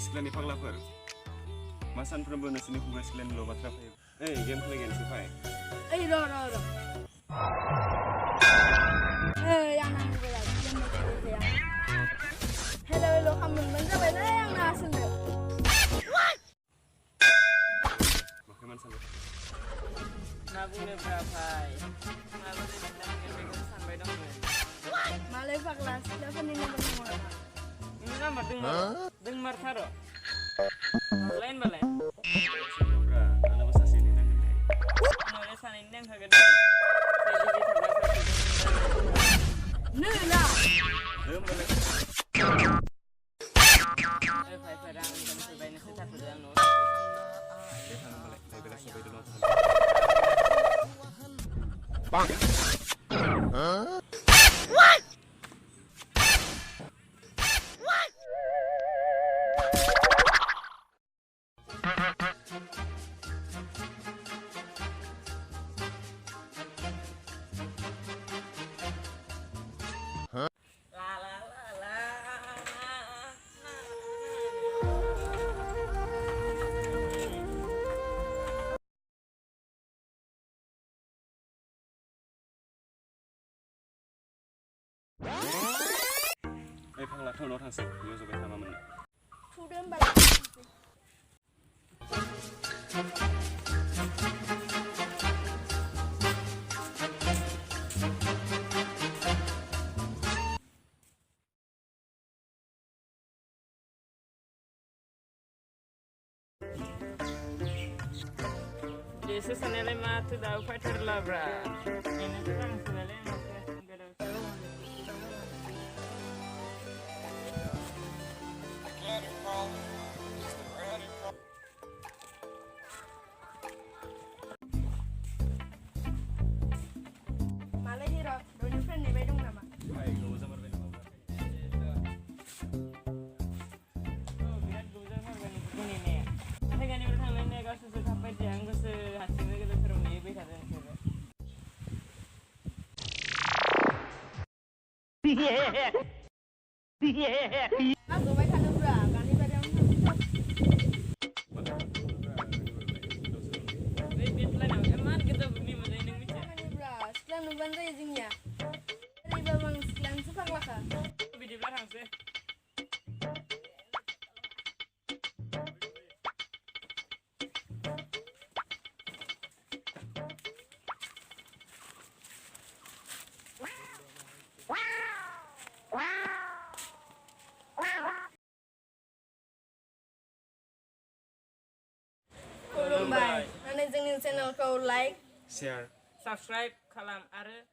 सिख्लानि फाग्लाफोर मा सानफ्रोमबो नोंसोरनि खुगा सिख्लानिल' बाथ्रा फैयो ओइ गेम खेलायगोनसै फाय ओइ र' ओइ आंना मबाइला गेम खेलायजाया हेल' खालामनो जाबायलै आंना आसोलदो माखै सानबाय मा बुंनोब्रा भाइ माबोरै मोनदां सानबाय दंमोन मालाय फाग्ला सिख्लाफोरनि नाम्बार दङ नामा नोंनि नाम्बार दोंमारथार' हरलाय होनबालाय आंनाबो सासेनि नांगोन आंनावलाय सानैनि नांखागोन दै नो ना होमबालाय भाइफोरा आं दोनफैबाय नोंसोर थाथ'दो आं न'आव दे थां होमबालाय लाइब्रेरियाव सबायदो न'आव ओइ फाग्ला टाउनाव थांसै बेयाव जबाय थामा मोननो थुदो होमबालाय Yesus sanele matu daw fighter labra. Ini kurang sanele matu gadaw tahu. Malay hero, doni friend ni bedung nama. फाय गोबाव जामारबाय नामा Oh, birat guzar harga ni begini ni. Saya kan ibu tang lain negara susu sampai jang susu hasilnya kita terus ni ibu kata ni. Aku baik ada bra, kali pada yang Emang kita ni macam ini macam. bra, sekarang nuban tu izinnya. Dari babang sekarang sepak lah kan. Video belakang sih. Kulumbai, nanti jangan channel kau like, share Subscribe kalam are